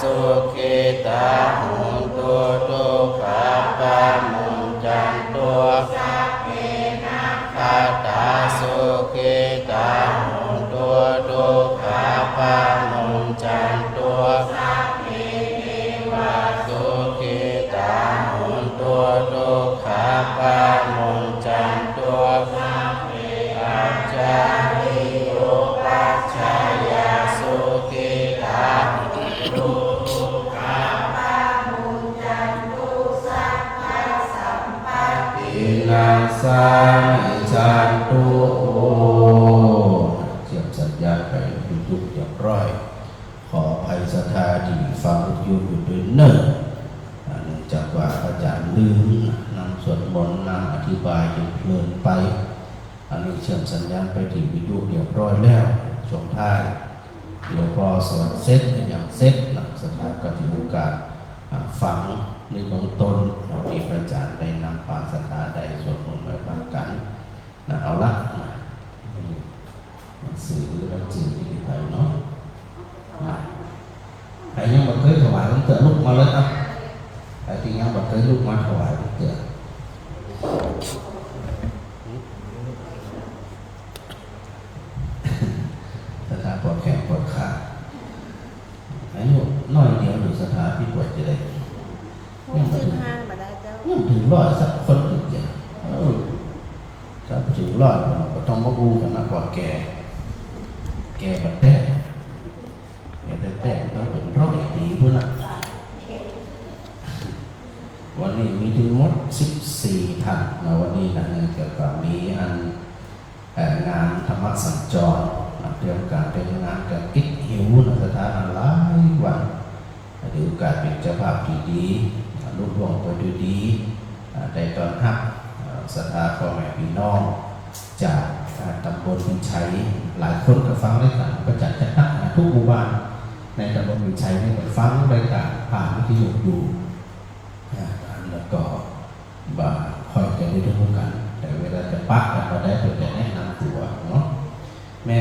สุขิตาหุตุทุกขาปามุญจันตุสัพเพนะคาตาสุขิตาหุตุทุกขาปามุญจันตุสัพเพเทวาสุขิตาหุตุทุกขาปามุญจันตุสัพเพอัจจาริโยปัจจายาสุขิตาหุตุนาสามิจันตุโอเชื่อมสัญญาณไปทุกๆอย่างร้อยขออภัยศรัทธาที่ฟังอยู่ด้วยเนิ่นเนื่องจากว่าอาจารย์ลืมนำสวดมนต์นำอธิบายจนเพลินไปอันนี้เชื่อมสัญญาณไปที่วิทยุเรียบร้อยแล้วช่วงท้ายเดี๋ยวพอสวดเสร็จอย่างเสร็จหลังศรัทธาก็ถือโอกาสฟังในเบื้องต้นที่พระอาจารย์ได้นำความศรัทธาได้สวดมนต์ไว้ฟังกันเอาละสื่อหรือว่าสื่อที่ไทยเนาะพยาย ยังบ่เคยถวายมันเกิดลุกมาเลยอ่ะใครที่ยังบ่เคยลุกมาถวายมันเกิดสถาปวดแขนปวดขาอายุน้อยเดียวหรือสถาที่ปวดจะได้65มาได้เจ้ายังถึงร้อยสักคนถึงจะถ้าถึงร้อยเราก็ต้องมาบูกันนะก่อนแก่บัดแต่ต้องเป็นร้อยปีพุ่นน่ะวันนี้มีถึงหมด14ท่านนะวันนี้นะเกี่ยวกับมีงานธรรมสัญจรเตรียมการเป็นงานกับกิ๊กหิวนะสถานหลายวันถือโอกาสเป็นเจ้าภาพที่ดีรุ่งเรืองไปด้วยดีได้ตอนรับศรัทธาพ่อแม่พี่น้องจากตำบลวิชัยหลายคนก็ฟังได้กันก็จัดตั้งทุกหมู่บ้านในตำบลวิชัยนี่ก็ฟังได้กันผ่านวิทยุอยู่แล้วก็บ่าคอยจะได้รู้กันแต่เวลาจะปักกันก็ได้เพื่อจะแนะนำตัวเนาะแม่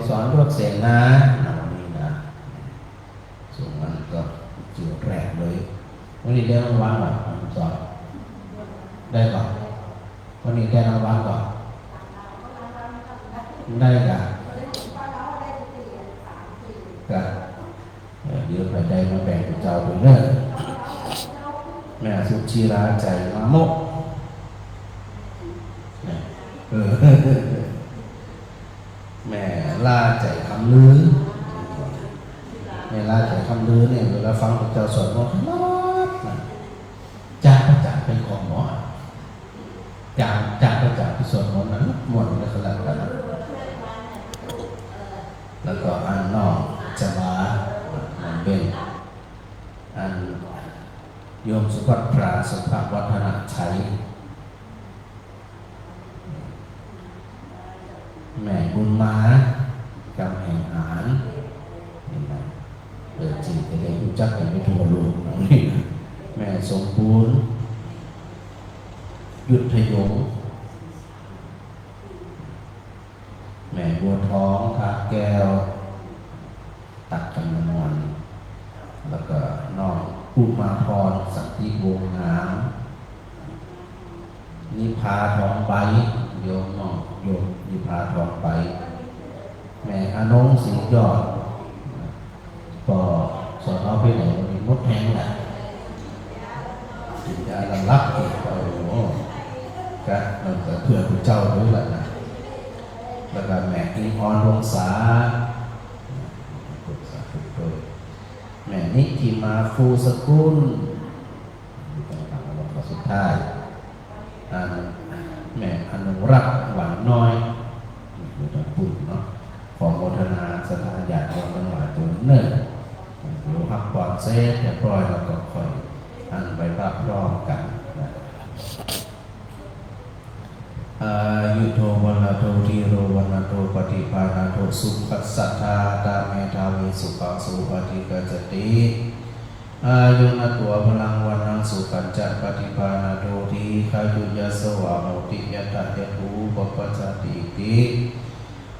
สอนรวดเสนาวันนี้นะส่วนมันก็จุดแรกเลยวันนี้ได้รางวัลก่อนสอนได้ก่อนวันนี้ได้รางวัลก่อนได้กันเดี๋ยวไปได้มาแบ่งเจ้าไปเรื่อยแม่สุชีราใจมาโมกแม่ล่าใจคำลือแม่ล่าใจคำลือเนี่ยเวลาฟังพระเจ้าสอนว่าจากพระจักเป็นของหมอจากพระจักที่สอนนั้นหมดแล้วก็แล้วกันแล้วก็อันนอกจะมาเป็นอันโยมสุภัทราสุภวัฒนชัยแม่บุญมากำแห่งหารจริงแต่ได้รู้จักกันไม่ทั่วโลกนี่แม่สมบูรณ์ยุทธยงแม่บัวทองทาแก้วตักกันนวลแล้วก็น้องอุมาพรสันติวงศ์งามนิพาทองใบโยมน้องโยมนิพาทองใบแม่อนงสิงห์ยอดปอสอนเอาไปไหนวันนี้มดแห้งแหละจิตยาลังลักอีกโอ้โหก็มันก็เพื่อพระเจ้าด้วยแหละนะแล้วก็แม่อิงออนวงศาแม่นิติมาฟูสกุลสุดท้ายแม่อนุรักษ์หวานน้อยไม่ต้องพูดเนาะของโมทนาสถานญาติของจังหวัดตัวเนิ่นเดี๋ยวพักผ่อนเสร็จเรียบร้อยแล้วก็ค่อยไปรับรองกันนะยุโทวันโตทีโรวันโตปฏิปานาโตสุขัสสัทธาตาเมธาวิสุขังสุปฏิกัจจติอายุนตัวพลังวันนังสุขันจะปฏิปานาโตทีขายุยสวะโมติยตัตยภูปปัจจติติ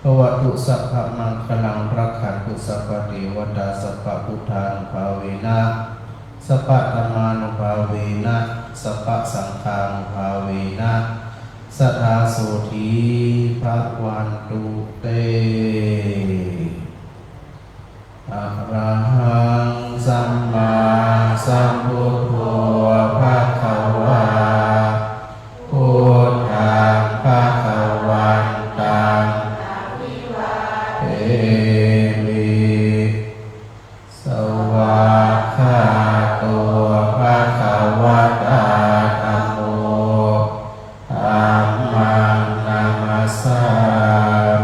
ภวตุสัพพะมังคลังรักขันตุสัพพะเทวตาสัพพะพุทธานุภาเวนะสัพพะธัมมานุภาเวนะสัพพะสังฆานุภาเวนะสัทธาโสธีภะวันตุเตอะระหังสัมมาสัมพุทโธภะคะวาพุทธังภะคะวันตังเอมิสวากขาโตภะคะวะตาธัมโมธัมมังนามัสสา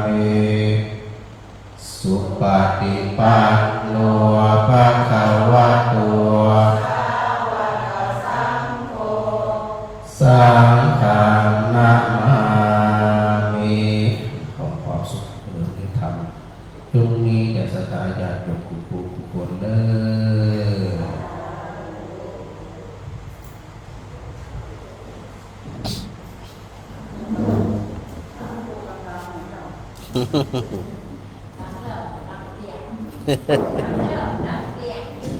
มิสุปฏิปันโนภะคะวะโตสังฆังนะมามิขอความสุขเรื่องที่ทำจงมีแก่สัตยาติทุกคนเด้อ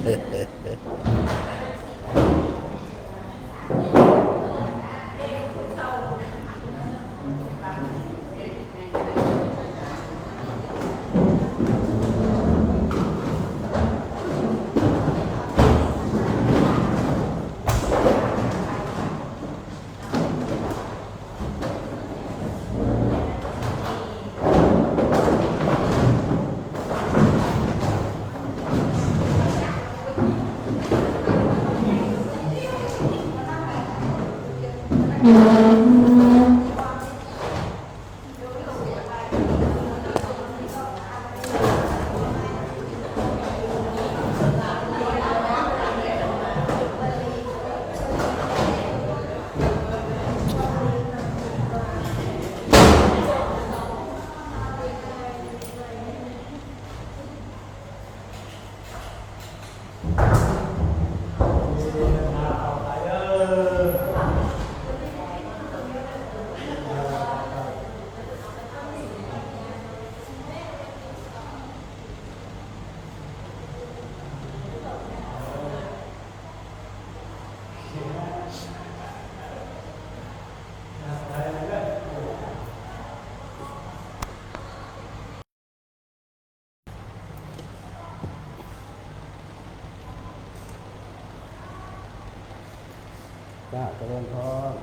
จ้าเจริญพร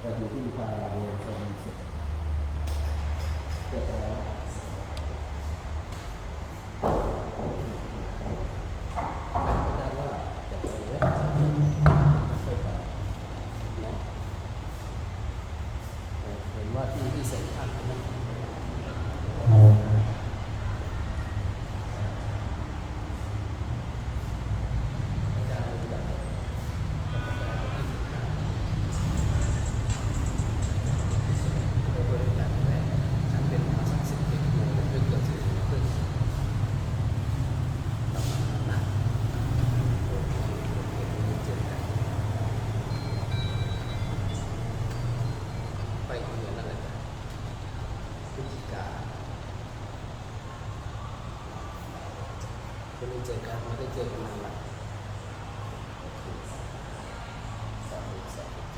แต่อยู่ที่พาเรียนสมุทรเกิดแล้วเห็นว่าที่เสร็จท่านนั้นไปของเหนือนั่นแหละพฤศจิกาไม่ได้เจอกันไม่ได้เจอกันนานละสาธุสาธุ